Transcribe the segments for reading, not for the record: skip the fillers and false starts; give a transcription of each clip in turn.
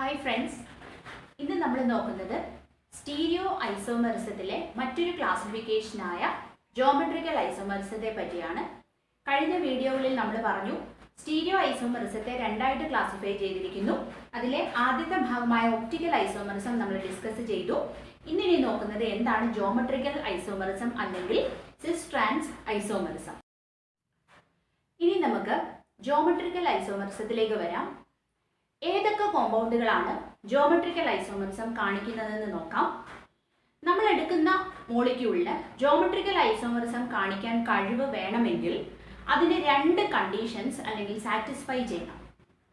Hi friends, ഇന്ന് നമ്മൾ നോക്കുന്നത് സ്റ്റീരിയോ ഐസോമെറിസത്തിലെ മറ്റൊരു ക്ലാസിഫിക്കേഷനായ ജോമെട്രിക്കൽ ഐസോമെറിസത്തെ പറ്റിയാണ്. കഴിഞ്ഞ വീഡിയോകളിൽ നമ്മൾ പറഞ്ഞു സ്റ്റീരിയോ ഐസോമെറിസത്തെ രണ്ടായിട്ട് ക്ലാസിഫൈ ചെയ്തിരിക്കുന്നു. അതിലെ ആദ്യത്തെ ഭാഗമായ ഒപ്റ്റിക്കൽ ഐസോമെറിസം നമ്മൾ ഡിസ്കസ് ചെയ്തു. ഇന്നിനി നോക്കുന്നത് എന്താണ് ജോമെട്രിക്കൽ ഐസോമെറിസം അല്ലെങ്കിൽ സിസ് ട്രാൻസ് ഐസോമെറിസം. ഇനി നമുക്ക് ജോമെട്രിക്കൽ ഐസോമെറിസത്തിലേക്ക് വരാം. ഏതൊക്കെ കോമ്പൗണ്ടുകളാണ് ജോമെട്രിക്കൽ ഐസോമെറിസം കാണിക്കുന്നതെന്ന് നോക്കാം. നമ്മൾ എടുക്കുന്ന മോളിക്യൂളിന് ജോമെട്രിക്കൽ ഐസോമെറിസം കാണിക്കാൻ കഴിവ് വേണമെങ്കിൽ അതിന് രണ്ട് കണ്ടീഷൻസ് അല്ലെങ്കിൽ സാറ്റിസ്ഫൈ ചെയ്യണം.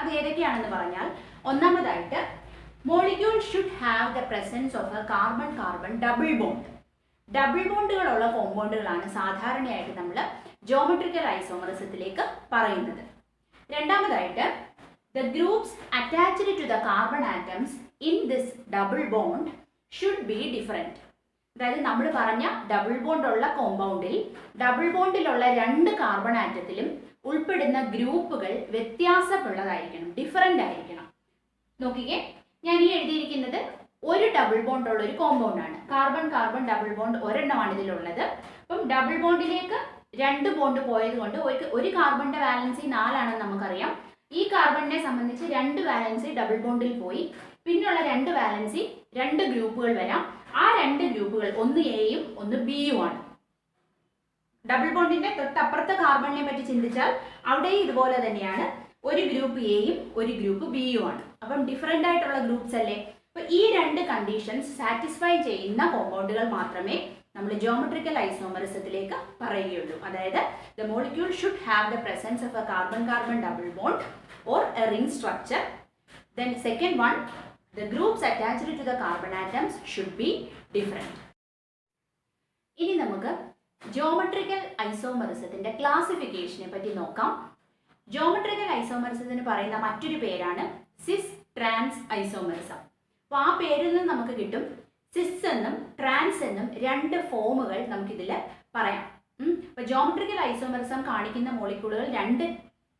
അത് ഏതൊക്കെയാണെന്ന് പറഞ്ഞാൽ, ഒന്നാമതായിട്ട് molecule should have the presence of a carbon carbon double bond. Double ബോണ്ടുകളുള്ള കോമ്പൗണ്ടുകളാണ് സാധാരണയായിട്ട് നമ്മൾ ജോമെട്രിക്കൽ ഐസോമെറിസത്തിലേക്ക് പറയുന്നത്. രണ്ടാമതായിട്ട് the groups attached to the carbon atoms in this double bond should be different. അതായത് നമ്മൾ പറഞ്ഞ ഡബിൾ ബോണ്ട് ഉള്ള കോമ്പൗണ്ടിൽ ഡബിൾ ബോണ്ടിലുള്ള രണ്ട് കാർബൺ ആറ്റത്തിലും ഉൾപ്പെടുന്ന ഗ്രൂപ്പുകൾ വ്യത്യാസമുള്ളതായിരിക്കണം, ഡിഫറൻ്റ് ആയിരിക്കണം. നോക്കിക്കേ, ഞാൻ ഈ എഴുതിയിരിക്കുന്നത് ഒരു ഡബിൾ ബോണ്ട് ഉള്ള ഒരു കോമ്പൗണ്ടാണ്. കാർബൺ കാർബൺ ഡബിൾ ബോണ്ട് ഒരെണ്ണമാണ് ഇതിലുള്ളത്. അപ്പം ഡബിൾ ബോണ്ടിലേക്ക് രണ്ട് ബോണ്ട് പോയത് കൊണ്ട് ഒരു കാർബണിന്റെ വാലൻസി 4 ആണെന്ന് നമുക്കറിയാം. ഈ കാർബണിനെ സംബന്ധിച്ച് രണ്ട് വാലൻസി ഡബിൾ ബോണ്ടിൽ പോയി, പിന്നുള്ള രണ്ട് വാലൻസി രണ്ട് ഗ്രൂപ്പുകൾ വരാം. ആ രണ്ട് ഗ്രൂപ്പുകൾ ഒന്ന് എയും ഒന്ന് ബിയും ആണ്. ഡബിൾ ബോണ്ടിന്റെ തൊട്ടപ്പുറത്തെ കാർബണിനെ പറ്റി ചിന്തിച്ചാൽ അവിടെയും ഇതുപോലെ തന്നെയാണ്. ഒരു ഗ്രൂപ്പ് എയും ഒരു ഗ്രൂപ്പ് ബിയും ആണ്. അപ്പം ഡിഫറെൻ്റ് ആയിട്ടുള്ള ഗ്രൂപ്പ്സ് അല്ലേ. അപ്പൊ ഈ രണ്ട് കണ്ടീഷൻസ് സാറ്റിസ്ഫൈ ചെയ്യുന്ന കോമ്പൗണ്ടുകൾ മാത്രമേ നമ്മൾ ജോമെട്രിക്കൽ ഐസോമെറിസത്തിലേക്ക് പറയുകയുള്ളൂ. അതായത് the molecule should have the presence of a carbon-carbon double bond or a ring structure. Then second one, the groups attached to the carbon atoms should be different. ഇനി നമുക്ക് geometrical ഐസോമെറിസത്തിന്റെ ക്ലാസിഫിക്കേഷനെ പറ്റി നോക്കാം. Geometrical ഐസോമെറിസത്തിന് പറയുന്ന മറ്റൊരു പേരാണ് സിസ് trans isomerism. അപ്പോൾ ആ പേരിൽ നിന്ന് നമുക്ക് കിട്ടും സിസ് എന്നും ട്രാൻസ് എന്നും രണ്ട് ഫോമുകൾ നമുക്കിതിൽ പറയാം. അപ്പോൾ ജോമെട്രിക്കൽ ഐസോമെറിസം കാണിക്കുന്ന മോളിക്യൂളുകൾ രണ്ട്,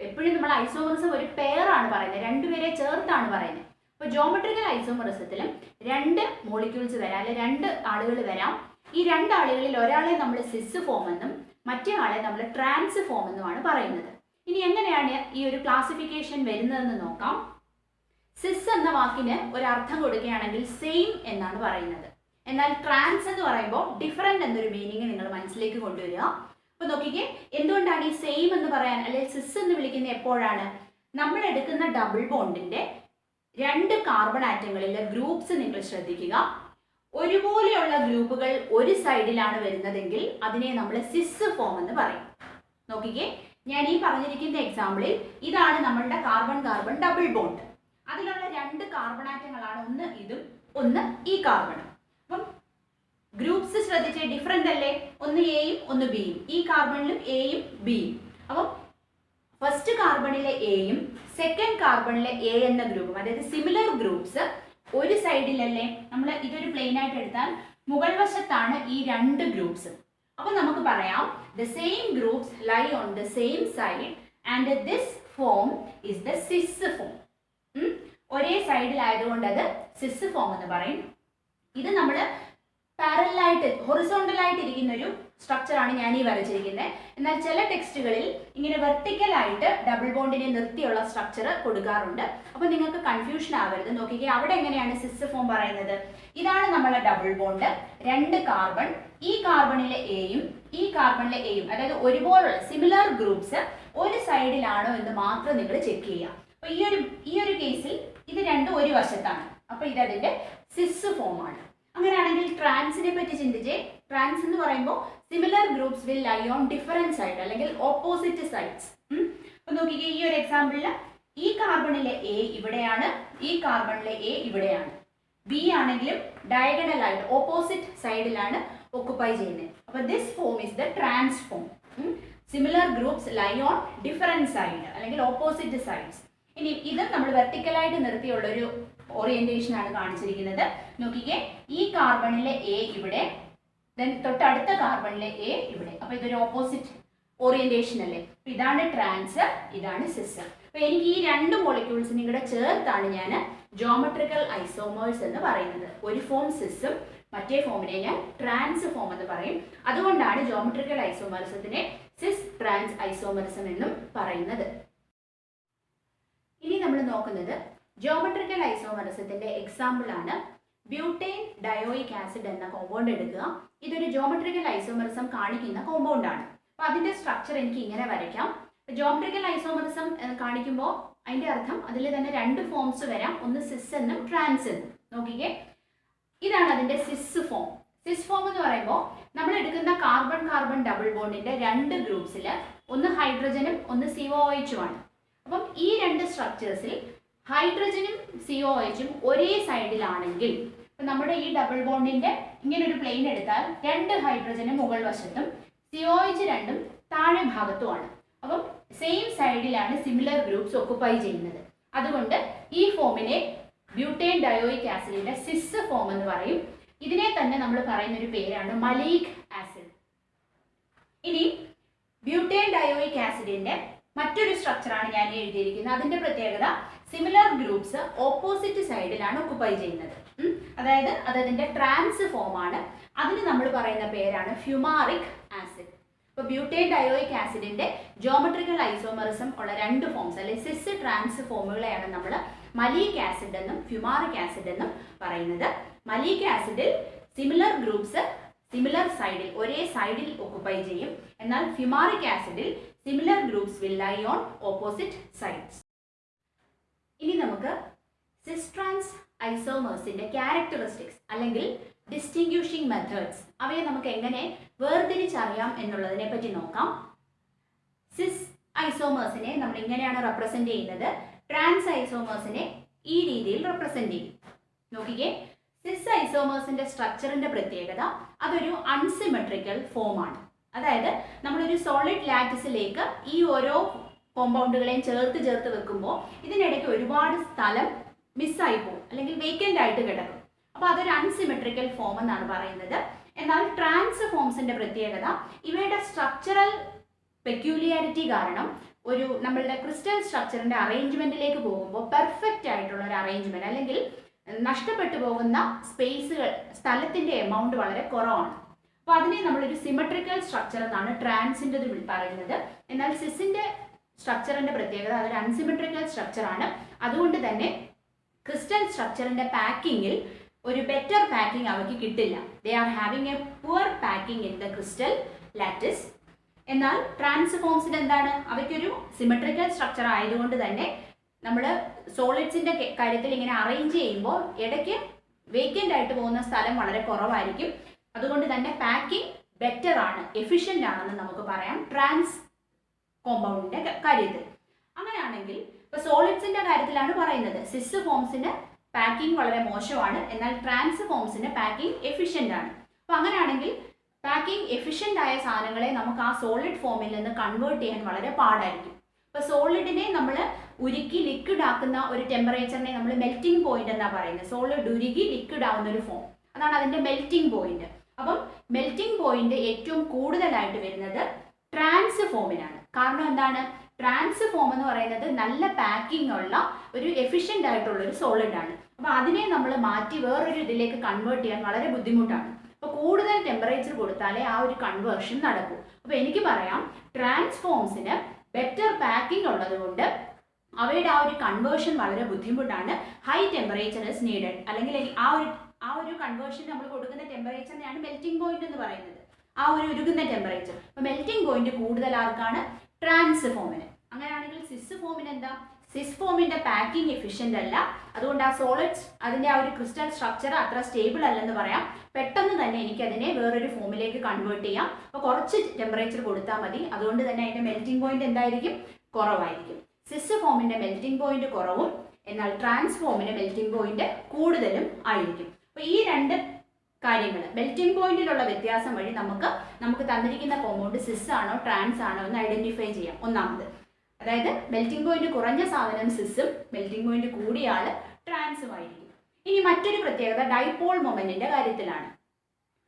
എപ്പോഴും നമ്മൾ ഐസോമെറിസം ഒരു പെയറാണ് പറയുന്നത്, രണ്ടുപേരെ ചേർത്താണ് പറയുന്നത്. അപ്പോൾ ജോമെട്രിക്കൽ ഐസോമെറിസത്തിലും രണ്ട് മോളിക്യൂൾസ് വരാം, അല്ലെങ്കിൽ രണ്ട് ആളുകൾ വരാം. ഈ രണ്ടാളുകളിൽ ഒരാളെ നമ്മൾ സിസ് ഫോം എന്നും മറ്റേ ആളെ നമ്മൾ ട്രാൻസ് ഫോം എന്നുമാണ് പറയുന്നത്. ഇനി എങ്ങനെയാണ് ഈ ഒരു ക്ലാസിഫിക്കേഷൻ വരുന്നതെന്ന് നോക്കാം. സിസ് എന്ന വാക്കിന് ഒരർത്ഥം കൊടുക്കുകയാണെങ്കിൽ സെയിം എന്നാണ് പറയുന്നത്. എന്നാൽ ട്രാൻസ് എന്ന് പറയുമ്പോൾ ഡിഫറെൻ്റ് എന്നൊരു മീനിങ് നിങ്ങൾ മനസ്സിലേക്ക് കൊണ്ടുവരിക. അപ്പോൾ നോക്കിക്കേ, എന്തുകൊണ്ടാണ് ഈ സെയിം എന്ന് പറയാൻ അല്ലെങ്കിൽ സിസ് എന്ന് വിളിക്കുന്നത് എപ്പോഴാണ്? നമ്മൾ എടുക്കുന്ന ഡബിൾ ബോണ്ടിന്റെ രണ്ട് കാർബൺ ആറ്റങ്ങളിലെ ഗ്രൂപ്പ്സ് നിങ്ങൾ ശ്രദ്ധിക്കുക. ഒരുപോലെയുള്ള ഗ്രൂപ്പുകൾ ഒരു സൈഡിലാണ് വരുന്നതെങ്കിൽ അതിനെ നമ്മൾ സിസ് ഫോം എന്ന് പറയും. നോക്കിക്കേ, ഞാൻ ഈ പറഞ്ഞിരിക്കുന്ന എക്സാമ്പിളിൽ ഇതാണ് നമ്മളുടെ കാർബൺ കാർബൺ ഡബിൾ ബോണ്ട്. അതിലുള്ള രണ്ട് കാർബൺ ആറ്റങ്ങളാണ്, ഒന്ന് ഇതും ഒന്ന് ഈ കാർബണും. അപ്പം ഗ്രൂപ്പ്സ് ശ്രദ്ധിച്ച് ഡിഫറെൻ്റ് അല്ലേ, ഒന്ന് എയും ഒന്ന് ബിയും. ഈ കാർബണിലും എയും ബിയും. അപ്പം ഫസ്റ്റ് കാർബണിലെ എയും സെക്കൻഡ് കാർബണിലെ എ എന്ന ഗ്രൂപ്പും, അതായത് സിമിലർ ഗ്രൂപ്പ്സ് ഒരു സൈഡിലല്ലേ. നമ്മൾ ഇതൊരു പ്ലെയിൻ ആയിട്ട് എടുത്താൽ മുകൾ വശത്താണ് ഈ രണ്ട് ഗ്രൂപ്പ്സ്. അപ്പൊ നമുക്ക് പറയാം the same groups lie on the same side and this form is the cis form. ഒരേ സൈഡിലായതുകൊണ്ട് അത് സിസ് ഫോം എന്ന് പറയും. ഇത് നമ്മൾ പാരലായിട്ട് ഹൊറിസോണ്ടലായിട്ട് ഇരിക്കുന്ന ഒരു സ്ട്രക്ചറാണ് ഞാൻ ഈ വരച്ചിരിക്കുന്നത്. എന്നാൽ ചില ടെക്സ്റ്റുകളിൽ ഇങ്ങനെ വെർട്ടിക്കലായിട്ട് ഡബിൾ ബോണ്ടിനെ നിർത്തിയുള്ള സ്ട്രക്ചർ കൊടുക്കാറുണ്ട്. അപ്പോൾ നിങ്ങൾക്ക് കൺഫ്യൂഷൻ ആവരുത്. നോക്കിക്കേ, അവിടെ എങ്ങനെയാണ് സിസ് ഫോം പറയുന്നത്? ഇതാണ് നമ്മളെ ഡബിൾ ബോണ്ട്, രണ്ട് കാർബൺ, ഈ കാർബണിലെ എയും ഈ കാർബണിലെ എയും, അതായത് ഒരുപോലുള്ള സിമിലർ ഗ്രൂപ്പ്സ് ഒരു സൈഡിലാണോ എന്ന് മാത്രം നിങ്ങൾ ചെക്ക് ചെയ്യുക. അപ്പോൾ ഈ ഒരു കേസിൽ ഇത് രണ്ടും ഒരു വശത്താണ്. അപ്പോൾ ഇതതിൻ്റെ സിസ് ഫോം ആണ്. അങ്ങനെയാണെങ്കിൽ ട്രാൻസിനെ പറ്റി ചിന്തിച്ചേ. ട്രാൻസ് എന്ന് പറയുമ്പോൾ similar groups will lie on different side അല്ലെങ്കിൽ ഓപ്പോസിറ്റ് സൈഡ്സ്. അപ്പൊ നോക്കിക്കേ, ഈ ഒരു എക്സാമ്പിളിൽ ഈ കാർബണിലെ എ ഇവിടെയാണ്, ഈ കാർബണിലെ എ ഇവിടെയാണ്. ബി ആണെങ്കിലും ഡയഗണൽ ആയിട്ട് ഓപ്പോസിറ്റ് സൈഡിലാണ് ഓക്കുപ്പൈ ചെയ്യുന്നത്. അപ്പൊ this form is the trans form. Similar groups lie on different side അല്ലെങ്കിൽ ഓപ്പോസിറ്റ് സൈഡ്സ്. ഇനി ഇത് നമ്മൾ വെർട്ടിക്കലായിട്ട് നിർത്തിയുള്ള ഒരു ഓറിയന്റേഷൻ ആണ് കാണിച്ചിരിക്കുന്നത്. നോക്കിക്കേ, ഈ കാർബണിലെ എ ഇവിടെ, ദെൻ തൊട്ടടുത്ത കാർബണിലെ എ ഇവിടെ. അപ്പൊ ഇതൊരു ഓപ്പോസിറ്റ് ഓറിയന്റേഷൻ അല്ലേ. ഇതാണ് ട്രാൻസ്, ഇതാണ് സിസ്. അപ്പോൾ എനിക്ക് ഈ രണ്ട് മോളിക്യൂൾസിനും കൂടെ ചേർത്താണ് ഞാൻ ജോമെട്രിക്കൽ ഐസോമേഴ്സ് എന്ന് പറയുന്നത്. ഒരു ഫോം സിസും മറ്റേ ഫോമിനെ ഞാൻ ട്രാൻസ് ഫോം എന്ന് പറയും. അതുകൊണ്ടാണ് ജോമെട്രിക്കൽ ഐസോമറിസത്തിനെ സിസ് ട്രാൻസ് ഐസോമറിസം എന്നും പറയുന്നത്. ഇനി നമ്മൾ നോക്കുന്നത് ജോമെട്രിക്കൽ ഐസോമറിസത്തിന്റെ എക്സാമ്പിൾ ആണ് ബ്യൂട്ടേൻ ഡയോയിക് ആസിഡ് എന്ന കോമ്പൗണ്ട് എടുക്കുക. ഇതൊരു ജോമെട്രിക്കൽ ഐസോമറിസം കാണിക്കുന്ന കോമ്പൗണ്ട് ആണ്. അപ്പോൾ അതിന്റെ സ്ട്രക്ചർ എനിക്ക് ഇങ്ങനെ വരയ്ക്കാം. ജോമെട്രിക്കൽ ഐസോമറിസം കാണിക്കുമ്പോൾ അതിന്റെ അർത്ഥം അതിൽ തന്നെ രണ്ട് ഫോംസ് വരാം, ഒന്ന് സിസ് എന്നും ട്രാൻസ് എന്നും. നോക്കിക്കേ, ഇതാണ് അതിന്റെ സിസ് ഫോം. സിസ് ഫോം എന്ന് പറയുമ്പോൾ നമ്മൾ എടുക്കുന്ന കാർബൺ കാർബൺ ഡബിൾ ബോണ്ടിന്റെ രണ്ട് ഗ്രൂപ്പ്സിൽ ഒന്ന് ഹൈഡ്രജനും ഒന്ന് COOH ആണ്. അപ്പം ഈ രണ്ട് സ്ട്രക്ചേഴ്സിൽ ഹൈഡ്രജനും COOHും ഒരേ സൈഡിലാണെങ്കിൽ, ഇപ്പം നമ്മുടെ ഈ ഡബിൾ ബോണ്ടിന്റെ ഇങ്ങനെ ഒരു പ്ലെയിൻ എടുത്താൽ രണ്ട് ഹൈഡ്രജനും മുകൾ വശത്തും COOH രണ്ടും താഴെ ഭാഗത്തുമാണ്. അപ്പം സെയിം സൈഡിലാണ് സിമിലർ ഗ്രൂപ്പ്സ് ഒക്കുപ്പൈ ചെയ്യുന്നത്. അതുകൊണ്ട് ഈ ഫോമിനെ ബ്യൂട്ടേൻ ഡയോയിക് ആസിഡിന്റെ സിസ് ഫോം എന്ന് പറയും. ഇതിനെ തന്നെ നമ്മൾ പറയുന്ന ഒരു പേരാണ് മലീക് ആസിഡ്. ഇനി ബ്യൂട്ടേൻ ഡയോയിക് ആസിഡിന്റെ മറ്റൊരു സ്ട്രക്ചറാണ് ഞാൻ എഴുതിയിരിക്കുന്നത്. അതിന്റെ പ്രത്യേകത സിമിലർ ഗ്രൂപ്പ്സ് ഓപ്പോസിറ്റ് സൈഡിലാണ് ഒക്കുപ്പൈ ചെയ്യുന്നത്. അതായത് അതിന്റെ ട്രാൻസ് ഫോം ആണ്. അതിന് നമ്മൾ പറയുന്ന പേരാണ് ഫ്യൂമാറിക് ആസിഡ്. ഇപ്പോൾ ബ്യൂട്ടേൻ ഡയോയിക് ആസിഡിന്റെ ജോമെട്രിക്കൽ ഐസോമറിസം ഉള്ള രണ്ട് ഫോംസ് അല്ലെങ്കിൽ സിസ് ട്രാൻസ് ഫോമുകളെയാണ് നമ്മൾ മലീക് ആസിഡ് എന്നും ഫ്യൂമാറിക് ആസിഡ് എന്നും പറയുന്നത്. മലീക് ആസിഡിൽ സിമിലർ ഗ്രൂപ്പ്സ് സിമിലർ സൈഡിൽ ഒരേ സൈഡിൽ ഒക്കുപ്പൈ ചെയ്യും. എന്നാൽ ഫ്യൂമാറിക് ആസിഡിൽ similar groups will lie on opposite sides. ഇനി നമുക്ക് സിസ് ട്രാൻസ് ഐസോമേഴ്സിന്റെ ക്യാരക്ടറിസ്റ്റിക്സ് അല്ലെങ്കിൽ ഡിസ്റ്റിങ്ക്വിഷിംഗ് മെത്തേഡ്സ് അവയെ നമുക്ക് എങ്ങനെ വേർതിരിച്ചറിയാം എന്നുള്ളതിനെ പറ്റി നോക്കാം. സിസ് ഐസോമേഴ്സിനെ നമ്മൾ ഇങ്ങനെയാണ് റെപ്രസെന്റ് ചെയ്യുന്നത്. ട്രാൻസ് ഐസോമേഴ്സിനെ ഈ രീതിയിൽ റെപ്രസെന്റ് ചെയ്യും. നോക്കിക്കേ, സിസ് ഐസോമേഴ്സിന്റെ സ്ട്രക്ചറിന്റെ പ്രത്യേകത അതൊരു അൺസിമെട്രിക്കൽ ഫോം ആണ്. അതായത് നമ്മളൊരു സോളിഡ് ലാറ്റിസിലേക്ക് ഈ ഓരോ കോമ്പൗണ്ടുകളെയും ചേർത്ത് വെക്കുമ്പോൾ ഇതിനിടയ്ക്ക് ഒരുപാട് സ്ഥലം മിസ്സായി പോകും അല്ലെങ്കിൽ വേക്കൻ്റ് ആയിട്ട് കിടക്കും. അപ്പോൾ അതൊരു അൺസിമെട്രിക്കൽ ഫോം എന്നാണ് പറയുന്നത്. എന്നാൽ ട്രാൻസ് ഫോംസിന്റെ പ്രത്യേകത ഇവയുടെ സ്ട്രക്ചറൽ പെക്യൂലിയാരിറ്റി കാരണം ഒരു നമ്മളുടെ ക്രിസ്റ്റൽ സ്ട്രക്ചറിന്റെ അറേഞ്ച്മെന്റിലേക്ക് പോകുമ്പോൾ പെർഫെക്റ്റ് ആയിട്ടുള്ള ഒരു അറേഞ്ച്മെന്റ് അല്ലെങ്കിൽ നഷ്ടപ്പെട്ടു പോകുന്ന സ്പേസുകൾ സ്ഥലത്തിന്റെ എമൗണ്ട് വളരെ കുറവാണ്. അപ്പോൾ അതിനെ നമ്മളൊരു സിമെട്രിക്കൽ സ്ട്രക്ചർ എന്നാണ് ട്രാൻസിൻ്റെ പറയുന്നത്. എന്നാൽ സിസിന്റെ സ്ട്രക്ചറിന്റെ പ്രത്യേകത അതൊരു അൺസിമെട്രിക്കൽ സ്ട്രക്ചർ ആണ്. അതുകൊണ്ട് തന്നെ ക്രിസ്റ്റൽ സ്ട്രക്ചറിന്റെ പാക്കിങ്ങിൽ ഒരു ബെറ്റർ പാക്കിംഗ് അവയ്ക്ക് കിട്ടില്ല. They are having A poor packing in the crystal lattice. എന്നാൽ ട്രാൻസ് ഫോംസിന് എന്താണ്, അവയ്ക്കൊരു സിമെട്രിക്കൽ സ്ട്രക്ചർ ആയതുകൊണ്ട് തന്നെ നമ്മൾ സോളിഡ്സിന്റെ കാര്യത്തിൽ ഇങ്ങനെ അറേഞ്ച് ചെയ്യുമ്പോൾ ഇടയ്ക്ക് വേക്കൻ്റ് ആയിട്ട് പോകുന്ന സ്ഥലം വളരെ കുറവായിരിക്കും. അതുകൊണ്ട് തന്നെ പാക്കിംഗ് ബെറ്റർ ആണ്, എഫിഷ്യൻ്റ് ആണെന്ന് നമുക്ക് പറയാം ട്രാൻസ് കോമ്പൗണ്ടിന്റെ കാര്യത്തിൽ. അങ്ങനെയാണെങ്കിൽ ഇപ്പോൾ സോളിഡ്സിന്റെ കാര്യത്തിലാണ് പറയുന്നത്, സിസ് ഫോംസിന് പാക്കിംഗ് വളരെ മോശമാണ്, എന്നാൽ ട്രാൻസ് ഫോംസിന് പാക്കിംഗ് എഫിഷ്യൻ്റ് ആണ്. അപ്പോൾ അങ്ങനെയാണെങ്കിൽ പാക്കിംഗ് എഫിഷ്യൻ്റ് ആയ സാധനങ്ങളെ നമുക്ക് ആ സോളിഡ് ഫോമിൽ നിന്ന് കൺവേർട്ട് ചെയ്യാൻ വളരെ പാടായിരിക്കും. ഇപ്പോൾ സോളിഡിനെ നമ്മൾ ഉരുക്കി ലിക്വിഡ് ആക്കുന്ന ഒരു ടെമ്പറേച്ചറിനെ നമ്മൾ മെൽറ്റിംഗ് പോയിന്റ് എന്നാണ് പറയുന്നത്. സോളിഡ് ഉരുകി ലിക്വിഡ് ആവുന്ന ഒരു ഫോം, അതാണ് അതിൻ്റെ മെൽറ്റിംഗ് പോയിന്റ്. അപ്പം മെൽറ്റിംഗ് പോയിന്റ് ഏറ്റവും കൂടുതലായിട്ട് വരുന്നത് ട്രാൻസ് ഫോമിനാണ്. കാരണം എന്താണ്, ട്രാൻസ് ഫോം എന്ന് പറയുന്നത് നല്ല പാക്കിംഗ് ഉള്ള ഒരു എഫിഷ്യൻ്റ് ആയിട്ടുള്ള ഒരു സോളിഡ് ആണ്. അപ്പോൾ അതിനെ നമ്മൾ മാറ്റി വേറൊരു ഇതിലേക്ക് കൺവേർട്ട് ചെയ്യാൻ വളരെ ബുദ്ധിമുട്ടാണ്. അപ്പോൾ കൂടുതൽ ടെമ്പറേച്ചർ കൊടുത്താലേ ആ ഒരു കൺവേർഷൻ നടക്കൂ. അപ്പോൾ എനിക്ക് പറയാം ട്രാൻസ് ഫോംസിന് ബെറ്റർ പാക്കിംഗ് ഉള്ളത് കൊണ്ട് അവയുടെ ആ ഒരു കൺവേർഷൻ വളരെ ബുദ്ധിമുട്ടാണ്. High temperature is needed. അല്ലെങ്കിൽ ആ ഒരു കൺവേർഷൻ നമ്മൾ കൊടുക്കുന്ന ടെമ്പറേച്ചറിനെയാണ് മെൽറ്റിംഗ് പോയിന്റ് എന്ന് പറയുന്നത്, ആ ഒരു ഉരുകുന്ന ടെമ്പറേച്ചർ. അപ്പോൾ മെൽറ്റിംഗ് പോയിന്റ് കൂടുതൽ ആർക്കാണ്, ട്രാൻസ് ഫോമിന്. അങ്ങനെയാണെങ്കിൽ സിസ് ഫോമിന് എന്താ, സിസ് ഫോമിന്റെ പാക്കിംഗ് എഫിഷ്യൻ്റ് അല്ല. അതുകൊണ്ട് ആ സോളിഡ്സ് അതിൻ്റെ ആ ഒരു ക്രിസ്റ്റൽ സ്ട്രക്ചർ അത്ര സ്റ്റേബിൾ അല്ലെന്ന് പറയാം. പെട്ടെന്ന് തന്നെ എനിക്ക് അതിനെ വേറൊരു ഫോമിലേക്ക് കൺവേർട്ട് ചെയ്യാം. അപ്പോൾ കുറച്ച് ടെമ്പറേച്ചർ കൊടുത്താൽ മതി. അതുകൊണ്ട് തന്നെ അതിൻ്റെ മെൽറ്റിംഗ് പോയിന്റ് എന്തായിരിക്കും, കുറവായിരിക്കും. സിസ് ഫോമിന്റെ മെൽറ്റിംഗ് പോയിന്റ് കുറവും എന്നാൽ ട്രാൻസ് ഫോമിന്റെ മെൽറ്റിംഗ് പോയിന്റ് കൂടുതലും ആയിരിക്കും. അപ്പോൾ ഈ രണ്ട് കാര്യങ്ങൾ മെൽറ്റിംഗ് പോയിന്റിലുള്ള വ്യത്യാസം വഴി നമുക്ക് തന്നിരിക്കുന്ന കോമ്പൗണ്ട് സിസ് ആണോ ട്രാൻസ് ആണോ എന്ന് ഐഡന്റിഫൈ ചെയ്യാം. ഒന്നാമത്, അതായത് മെൽറ്റിംഗ് പോയിന്റ് കുറഞ്ഞ സാധനം സിസും മെൽറ്റിംഗ് പോയിന്റ് കൂടിയ ആൾ ട്രാൻസും ആയിരിക്കും. ഇനി മറ്റൊരു പ്രത്യേകത ഡൈപോൾ മൊമെന്റിന്റെ കാര്യത്തിലാണ്.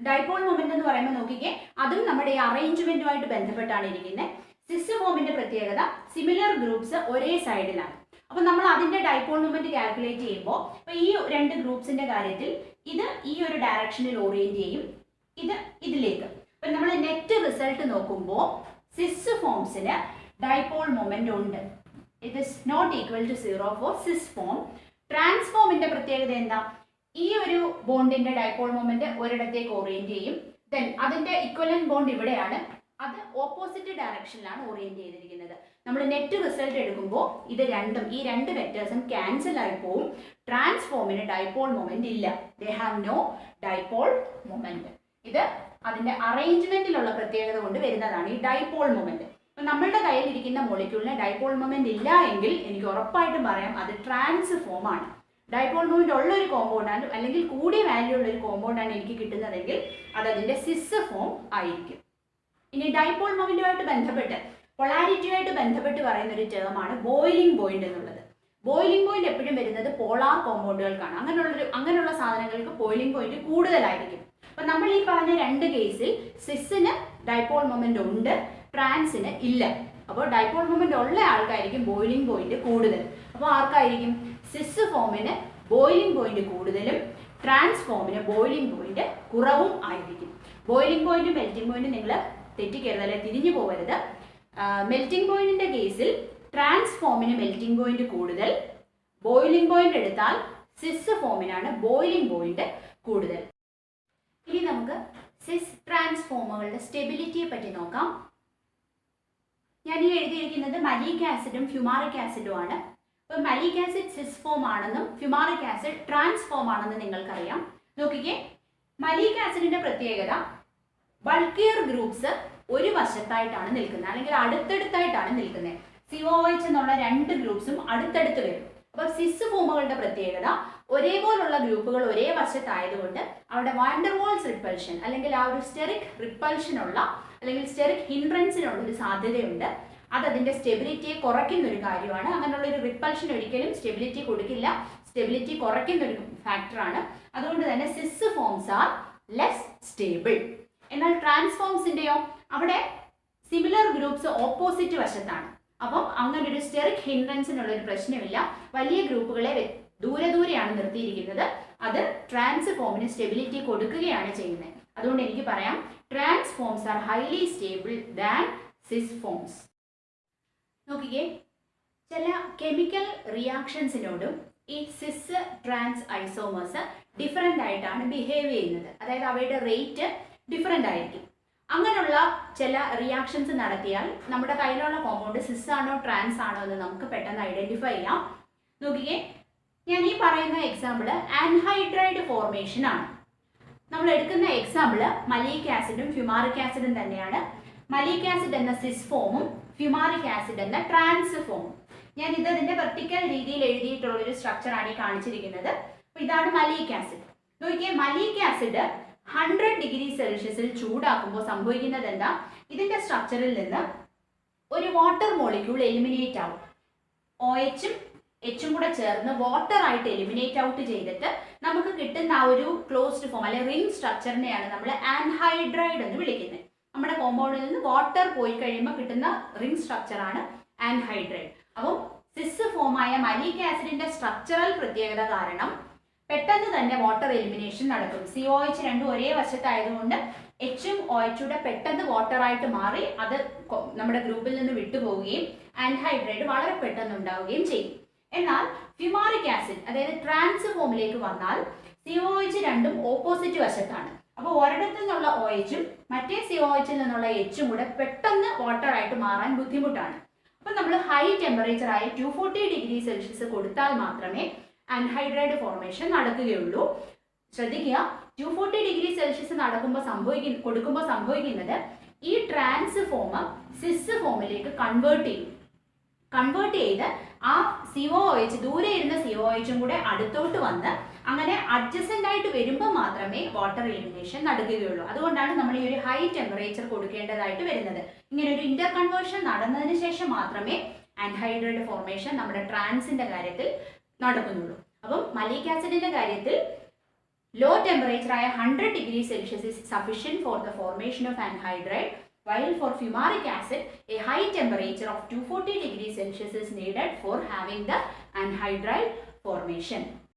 ഡൈപോൾ മൊമെന്റ് എന്ന് പറയുമ്പോൾ നോക്കിക്കേ, അതും നമ്മുടെ ഈ അറേഞ്ച്മെന്റുമായിട്ട് ബന്ധപ്പെട്ടാണ് ഇരിക്കുന്നത്. സിസ് ഫോമിന്റെ പ്രത്യേകത സിമിലർ ഗ്രൂപ്പ്സ് ഒരേ സൈഡിലാണ്. അപ്പൊ നമ്മൾ അതിന്റെ ഡൈപോൾ മൊമെന്റ് കാൽക്കുലേറ്റ് ചെയ്യുമ്പോൾ ഇപ്പൊ ഈ രണ്ട് ഗ്രൂപ്പ്സിന്റെ കാര്യത്തിൽ ഇത് ഈ ഒരു ഡയറക്ഷനിൽ ഓറിയന്റ് ചെയ്യും, ഇത് ഇതിലേക്ക്. അപ്പൊ നമ്മൾ നെറ്റ് റിസൾട്ട് നോക്കുമ്പോൾ സിസ് ഫോംസിന് ഡൈപോൾ മൊമെന്റ് ഉണ്ട്. It is not equal to 0 for cis form. ട്രാൻസ്ഫോമിന്റെ പ്രത്യേകത എന്താ? ഈ ഒരു ബോണ്ടിന്റെ ഡൈപോൾ മൊമെന്റ് ഒരിടത്തേക്ക് ഓറിയന്റ് ചെയ്യും, ദെൻ അതിന്റെ ഇക്വലന്റ് ബോണ്ട് ഇവിടെയാണ്, അത് ഓപ്പോസിറ്റ് ഡയറക്ഷനിലാണ് ഓറിയന്റ് ചെയ്തിരിക്കുന്നത്. നമ്മൾ നെറ്റ് റിസൾട്ട് എടുക്കുമ്പോൾ ഇത് രണ്ടും ഈ രണ്ട് വെക്ടേഴ്സും ക്യാൻസൽ ആയി പോവും. ട്രാൻസ്ഫോമിന് ഡൈപോൾ മൊമെന്റ് ഇല്ല. They have no dipole moment. ഇത് അതിന്റെ അറേഞ്ച്മെന്റിലുള്ള പ്രത്യേകത കൊണ്ട് വരുന്നതാണ് ഈ ഡൈപോൾ മൊമെന്റ്. അപ്പൊ നമ്മളുടെ കയ്യിൽ ഇരിക്കുന്ന മോളിക്യൂളിന് ഡൈപോൾ മൊമെന്റ് ഇല്ല എങ്കിൽ എനിക്ക് ഉറപ്പായിട്ടും പറയാം അത് ട്രാൻസ്ഫോം ആണ്. ഡൈപോൾ മൊമെന്റ് ഉള്ള ഒരു കോമ്പൗണ്ടാണ് അല്ലെങ്കിൽ കൂടിയ വാല്യൂ ഉള്ള ഒരു കോമ്പൗണ്ടാണ് എനിക്ക് കിട്ടുന്നതെങ്കിൽ അത് അതിന്റെ സിസ് ഫോം ആയിരിക്കും. ഇനി ഡൈപോൾ മൊമെന്റുമായിട്ട് ബന്ധപ്പെട്ട് പൊളാരിറ്റിയുമായിട്ട് ബന്ധപ്പെട്ട് പറയുന്ന ഒരു ടേമാണ് ബോയിലിംഗ് പോയിന്റ് എന്നുള്ളത്. ബോയിലിംഗ് പോയിന്റ് എപ്പോഴും വരുന്നത് പോളാർ കോമ്പൗണ്ടുകൾക്കാണ്. അങ്ങനെയുള്ള സാധനങ്ങൾക്ക് ബോയിലിംഗ് പോയിന്റ് കൂടുതലായിരിക്കും. അപ്പൊ നമ്മൾ ഈ പറഞ്ഞ രണ്ട് കേസിൽ സിസിന് ഡൈപോൾ മൊമെന്റ് ഉണ്ട്, ട്രാൻസിന് ഇല്ല. അപ്പോൾ ഡൈപോൾ മൊമെന്റ് ഉള്ള ആൾക്കായിരിക്കും ബോയിലിംഗ് പോയിന്റ് കൂടുതൽ. അപ്പോൾ ആർക്കായിരിക്കും? സിസ് ഫോമിന് ബോയിലിംഗ് പോയിന്റ് കൂടുതലും ട്രാൻസ്ഫോമിന് ബോയിലിംഗ് പോയിന്റ് കുറവും ആയിരിക്കും. ബോയിലിംഗ് പോയിന്റ് മെൽറ്റിംഗ് പോയിന്റ് നിങ്ങൾ തെറ്റിക്കരുത്, അല്ലെ തിരിഞ്ഞു പോകരുത്. മെൽറ്റിംഗ് പോയിന്റിന്റെ കേസിൽ ട്രാൻസ്ഫോമിന് മെൽറ്റിംഗ് പോയിന്റ് കൂടുതൽ, ബോയിലിംഗ് പോയിന്റ് എടുത്താൽ സിസ് ഫോമിനാണ് ബോയിലിംഗ് പോയിന്റ് കൂടുതൽ. ഇനി നമുക്ക് സിസ് ട്രാൻസ്ഫോമുകളുടെ സ്റ്റെബിലിറ്റിയെ പറ്റി നോക്കാം. ഞാൻ ഈ എഴുതിയിരിക്കുന്നത് മലീക് ആസിഡും ഫ്യൂമാറിക് ആസിഡും ആണ്. അപ്പോൾ മലീക് ആസിഡ് സിസ് ഫോം ആണെന്നും ഫ്യൂമാറിക് ആസിഡ് ട്രാൻസ്ഫോം ആണെന്നും നിങ്ങൾക്കറിയാം. നോക്കിക്കേ, മലീക് ആസിഡിന്റെ പ്രത്യേകത ബൾക്കിയർ ഗ്രൂപ്പ്സ് ഒരു വശത്തായിട്ടാണ് നിൽക്കുന്നത്, അല്ലെങ്കിൽ അടുത്തടുത്തായിട്ടാണ് നിൽക്കുന്നത്. COOH എന്നുള്ള രണ്ട് ഗ്രൂപ്പ്സും അടുത്തടുത്ത് വരും. അപ്പൊ സിസ് ഫോമുകളുടെ പ്രത്യേകത ഒരേപോലുള്ള ഗ്രൂപ്പുകൾ ഒരേ വശത്തായതുകൊണ്ട് അവിടെ വാൻഡർവാൾസ് റിപ്പൽഷൻ അല്ലെങ്കിൽ ആ ഒരു സ്റ്റെറിക് റിപ്പൽഷനുള്ള അല്ലെങ്കിൽ സ്റ്റെറിക് ഹിൻഡ്രൻസിനുള്ള ഒരു സാധ്യതയുണ്ട്. അത് അതിന്റെ സ്റ്റെബിലിറ്റിയെ കുറയ്ക്കുന്ന ഒരു കാര്യമാണ്. അങ്ങനെയുള്ള ഒരു റിപ്പൽഷൻ ഒരിക്കലും സ്റ്റെബിലിറ്റി കൊടുക്കില്ല, സ്റ്റെബിലിറ്റി കുറയ്ക്കുന്ന ഒരു ഫാക്ടറാണ്. അതുകൊണ്ട് തന്നെ സിസ് ഫോംസ് ആർ ലെസ് സ്റ്റേബിൾ. എന്നാൽ ട്രാൻസ്ഫോംസിന്റെയോ അവിടെ സിമിലർ ഗ്രൂപ്പ്സ് ഓപ്പോസിറ്റ് വശത്താണ്. അപ്പം അങ്ങനെ ഒരു സ്റ്റെറിക് ഹിൻഡ്രൻസിനുള്ള ഒരു പ്രശ്നമില്ല. വലിയ ഗ്രൂപ്പുകളെ ദൂരെ ദൂരെയാണ് നിർത്തിയിരിക്കുന്നത്. അത് ട്രാൻസ്ഫോമിന് സ്റ്റെബിലിറ്റി കൊടുക്കുകയാണ് ചെയ്യുന്നത്. അതുകൊണ്ട് എനിക്ക് പറയാം transforms are highly stable than cis forms. നോക്കിക്കേ, ചില കെമിക്കൽ റിയാക്ഷൻസിനോടും ഈ സിസ് ട്രാൻസ് ഐസോമേഴ്സ് ഡിഫറെൻ്റ് ആയിട്ടാണ് ബിഹേവ് ചെയ്യുന്നത്. അതായത് അവയുടെ റേറ്റ് ഡിഫറെൻ്റ് ആയിരിക്കും. അങ്ങനെയുള്ള ചില റിയാക്ഷൻസ് നടത്തിയാൽ നമ്മുടെ കയ്യിലുള്ള കോമ്പൗണ്ട് സിസ് ആണോ ട്രാൻസ് ആണോ എന്ന് നമുക്ക് പെട്ടെന്ന് ഐഡന്റിഫൈ ചെയ്യാം. നോക്കിക്കേ, ഞാൻ ഈ പറയുന്ന എക്സാമ്പിൾ ആൻഹൈഡ്രൈഡ് ഫോർമേഷൻ ആണ്. നമ്മൾ എടുക്കുന്ന എക്സാമ്പിൾ മലീക് ആസിഡും ഫ്യൂമാറിക് ആസിഡും തന്നെയാണ്. മലീക് ആസിഡ് എന്ന സിസ് ഫോമും ഫ്യൂമാറിക് ആസിഡ് എന്ന ട്രാൻസ് ഫോമും. ഞാൻ ഇത് അതിന്റെ വെർട്ടിക്കൽ രീതിയിൽ എഴുതിയിട്ടുള്ള ഒരു സ്ട്രക്ചറാണ് ഈ കാണിച്ചിരിക്കുന്നത്. അപ്പോൾ ഇതാണ് മലീക് ആസിഡ്. നോക്കിയേ, മലീക് ആസിഡ് 100 ഡിഗ്രി സെൽഷ്യസിൽ ചൂടാക്കുമ്പോൾ സംഭവിക്കുന്നത് എന്താ? ഇതിന്റെ സ്ട്രക്ചറിൽ നിന്ന് ഒരു വാട്ടർ മോളിക്യൂൾ എലിമിനേറ്റ് ആവും. OHും Hും കൂടെ ചേർന്ന് വാട്ടർ ആയിട്ട് എലിമിനേറ്റ് ഔട്ട് ചെയ്തിട്ട് നമുക്ക് കിട്ടുന്ന ആ ഒരു ക്ലോസ്ഡ് ഫോം അല്ലെങ്കിൽ റിംഗ് സ്ട്രക്ചറിനെയാണ് നമ്മൾ ആൻഹൈഡ്രൈഡ് എന്ന് വിളിക്കുന്നത്. നമ്മുടെ കോമ്പൗണ്ടിൽ നിന്ന് വാട്ടർ പോയി കഴിയുമ്പോൾ കിട്ടുന്ന റിംഗ് സ്ട്രക്ചറാണ് ആൻഹൈഡ്രൈഡ്. അപ്പം സിസ് ഫോമായ മലീക് ആസിഡിന്റെ സ്ട്രക്ചറൽ പ്രത്യേകത കാരണം പെട്ടെന്ന് തന്നെ വാട്ടർ എലിമിനേഷൻ നടക്കും. COH രണ്ടും ഒരേ വശത്തായതുകൊണ്ട് Hും OHൂടെ പെട്ടെന്ന് വാട്ടർ ആയിട്ട് മാറി അത് നമ്മുടെ ഗ്രൂപ്പിൽ നിന്ന് വിട്ടുപോവുകയും ആൻഹൈഡ്രൈഡ് വളരെ പെട്ടെന്ന് ഉണ്ടാവുകയും ചെയ്യും. എന്നാൽ ഫ്യൂമാറിക് ആസിഡ് അതായത് ട്രാൻസ് ഫോമിലേക്ക് വന്നാൽ COH രണ്ടും ഓപ്പോസിറ്റ് വശത്താണ്. അപ്പോൾ ഒരിടത്തു നിന്നുള്ള OHും മറ്റേ COHൽ നിന്നുള്ള Hും കൂടെ പെട്ടെന്ന് വാട്ടർ ആയിട്ട് മാറാൻ ബുദ്ധിമുട്ടാണ്. അപ്പോൾ നമ്മൾ ഹൈ ടെമ്പറേച്ചർ ആയ 240 ഡിഗ്രി സെൽഷ്യസ് കൊടുത്താൽ മാത്രമേ ആൻഹൈഡ്രൈഡ് ഫോർമേഷൻ നടക്കുകയുള്ളൂ. ശ്രദ്ധിക്കുക, 240 ഡിഗ്രി സെൽഷ്യസ് കൊടുക്കുമ്പോൾ സംഭവിക്കുന്നത് ഈ ട്രാൻസ് ഫോം സിസ് ഫോമിലേക്ക് കൺവേർട്ട് ചെയ്ത് ആ COH ദൂരെ ഇരുന്ന COHും കൂടെ അടുത്തോട്ട് വന്ന് അങ്ങനെ അഡ്ജസന്റ് ആയിട്ട് വരുമ്പോൾ മാത്രമേ വാട്ടർ എലിമിനേഷൻ നടക്കുകയുള്ളൂ. അതുകൊണ്ടാണ് നമ്മൾ ഈ ഒരു ഹൈ ടെമ്പറേച്ചർ കൊടുക്കേണ്ടതായിട്ട് വരുന്നത്. ഇങ്ങനെ ഒരു ഇന്റർ കൺവേർഷൻ നടന്നതിന് ശേഷം മാത്രമേ ആൻഹൈഡ്രൈഡ് ഫോർമേഷൻ നമ്മുടെ ട്രാൻസിന്റെ കാര്യത്തിൽ നടക്കുന്നുള്ളൂ. അപ്പം മലീക് ആസിഡിന്റെ കാര്യത്തിൽ ലോ ടെമ്പറേച്ചർ ആയ 100 degree Celsius is sufficient for the formation of anhydride. while for fumaric acid, a high temperature of 240 degrees Celsius is needed for having the anhydride formation.